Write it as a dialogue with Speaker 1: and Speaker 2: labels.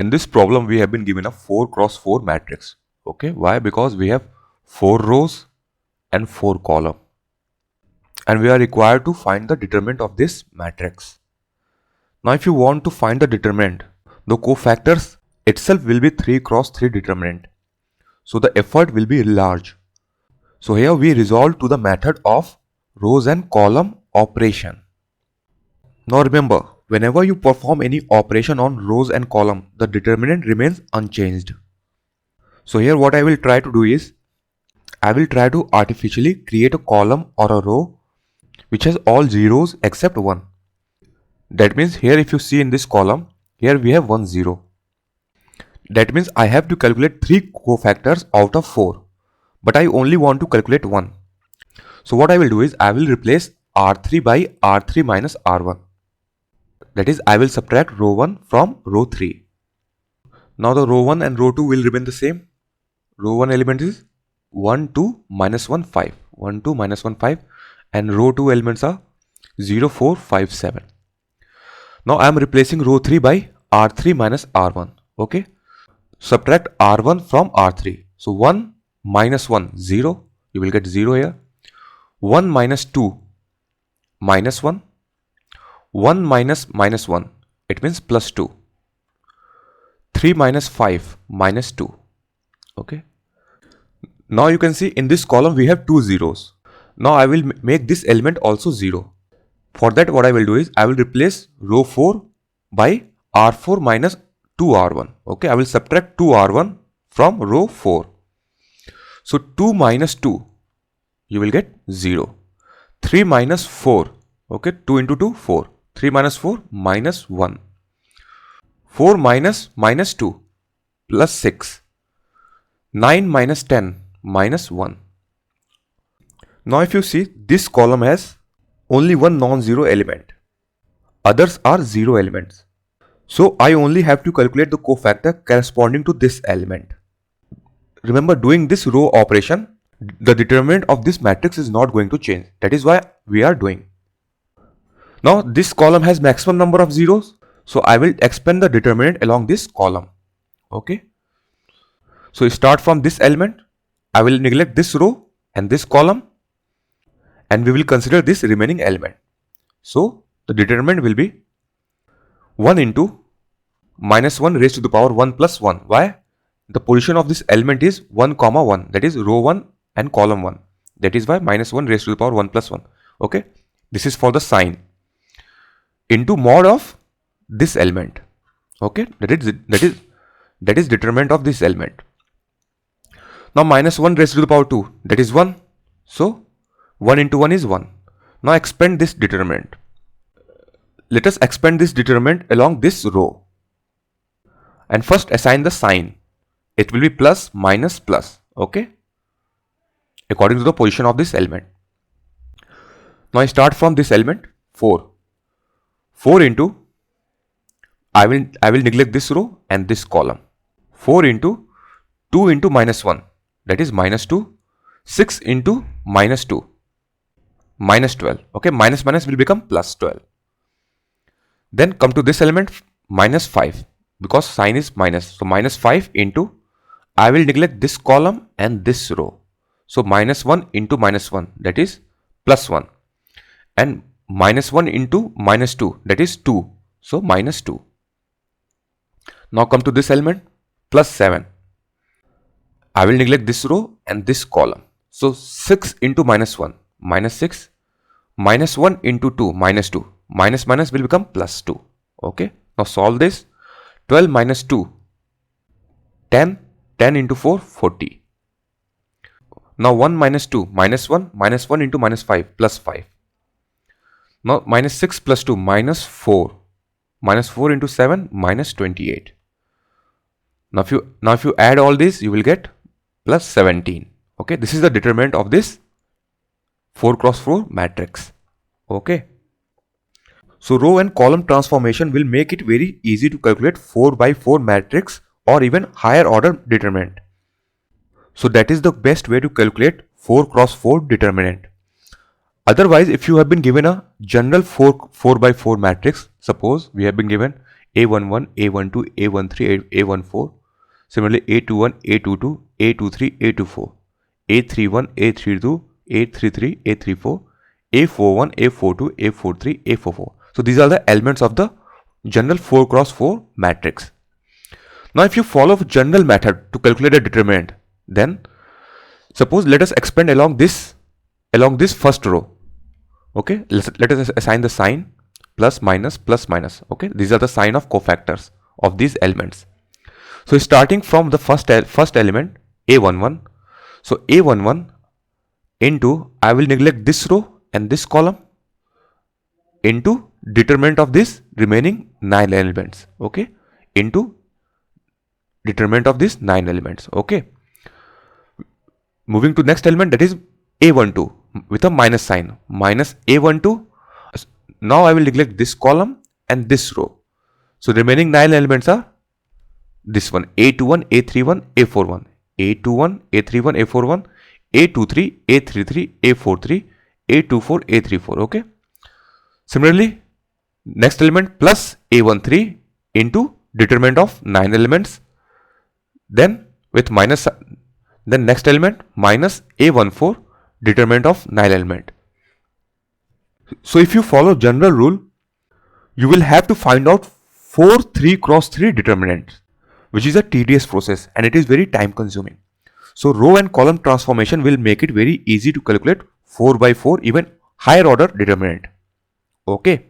Speaker 1: In this problem, we have been given a 4 cross 4 matrix. Okay, why? Because we have 4 rows and 4 columns, and we are required to find the determinant of this matrix. Now, if you want to find the determinant, the cofactors itself will be 3 cross 3 determinant. So the effort will be large. So here we resolve to the method of rows and column operation. Now remember, whenever you perform any operation on rows and column, the determinant remains unchanged. So here what I will try to do is, I will try to artificially create a column or a row which has all zeros except 1. That means here if you see in this column, here we have 1 0. That means I have to calculate 3 cofactors out of 4. But I only want to calculate 1. So what I will do is, I will replace R3 by R3 minus R1. That is, I will subtract row 1 from row 3. Now the row 1 and row 2 will remain the same. Row 1 element is 1, 2, minus 1, 5. 1, 2, minus 1, 5. And row 2 elements are 0, 4, 5, 7. Now I am replacing row 3 by R3 minus R1. Okay. Subtract R1 from R3. So 1 minus 1, 0. You will get 0 here. 1 minus 2, minus 1. 1 minus minus 1. It means plus 2. 3 minus 5, minus 2. Okay. Now you can see in this column we have 2 zeros. Now I will make this element also 0. For that what I will do is, I will replace row 4 by R4 minus 2R1. Okay, I will subtract 2R1 from row 4. So 2 minus 2, you will get 0. 3 minus 4, okay, 2 into 2, 4. 3 minus 4, minus 1. 4 minus minus 2, plus 6. 9 minus 10, minus 1. Now if you see, this column has only one non-zero element. Others are zero elements. So I only have to calculate the cofactor corresponding to this element. Remember, doing this row operation, the determinant of this matrix is not going to change. That is why we are doing. Now this column has maximum number of zeros. So I will expand the determinant along this column. Okay. So start from this element. I will neglect this row and this column, and we will consider this remaining element. So the determinant will be 1 into minus 1 raised to the power 1 plus 1. Why? The position of this element is 1 comma 1. That is row 1 and column 1. That is why minus 1 raised to the power 1 plus 1. Okay. This is for the sign. Into mod of this element. Okay. That is determinant of this element. Now minus 1 raised to the power 2. That is 1. So 1 into 1 is 1. Now expand this determinant. Let us expand this determinant along this row. And first assign the sign. It will be plus, minus, plus. Okay. According to the position of this element. Now I start from this element 4. 4 into, I will neglect this row and this column. 4 into 2 into minus 1. That is minus 2. 6 into minus 2. Minus 12. Okay, minus minus will become plus 12. Then come to this element, minus 5, because sign is minus. So minus 5 into, I will neglect this column and this row. So minus 1 into minus 1, that is plus 1. And minus 1 into minus 2, that is 2. So minus 2. Now come to this element, plus 7. I will neglect this row and this column. So 6 into minus 1, minus 6. Minus 1 into 2, minus 2. Minus minus will become plus 2. Okay. Now solve this. 12 minus 2, 10. 10 into 4, 40. Now 1 minus 2, minus 1. Minus 1 into minus 5, plus 5. Now minus 6 plus 2, minus 4. Minus 4 into 7, minus 28. Now if you add all this, you will get plus 17. Okay. This is the determinant of this 4 cross 4 matrix. Okay. So row and column transformation will make it very easy to calculate 4 by 4 matrix or even higher order determinant. So that is the best way to calculate 4 cross 4 determinant. Otherwise, if you have been given a general 4 by 4 matrix, suppose we have been given A11, A12, A13, A14. Similarly, A21, A22, A23, A24, A31, A32, A33, A34, A41, A42, A43, A44. So these are the elements of the general 4x4 matrix. Now if you follow a general method to calculate a determinant, then suppose let us expand along this first row. Okay, let us assign the sign plus minus plus minus. Okay, these are the sign of cofactors of these elements. So starting from the first element A11, so A11 into, I will neglect this row and this column, into determinant of this remaining 9 elements. Okay, into determinant of these 9 elements. Okay, moving to next element, that is A12 with a minus sign, minus A12. Now I will neglect this column and this row. So remaining 9 elements are this one, A21, A31, A41, A21, A31, A41, A23, A33, A43, A24, A34. Okay. Similarly, next element plus A13 into determinant of 9 elements. Then with minus, then next element minus A14, determinant of 9 element. So if you follow general rule, you will have to find out 4 3x3 determinants, which is a tedious process and it is very time consuming. So row and column transformation will make it very easy to calculate 4 by 4 even higher order determinant. Okay.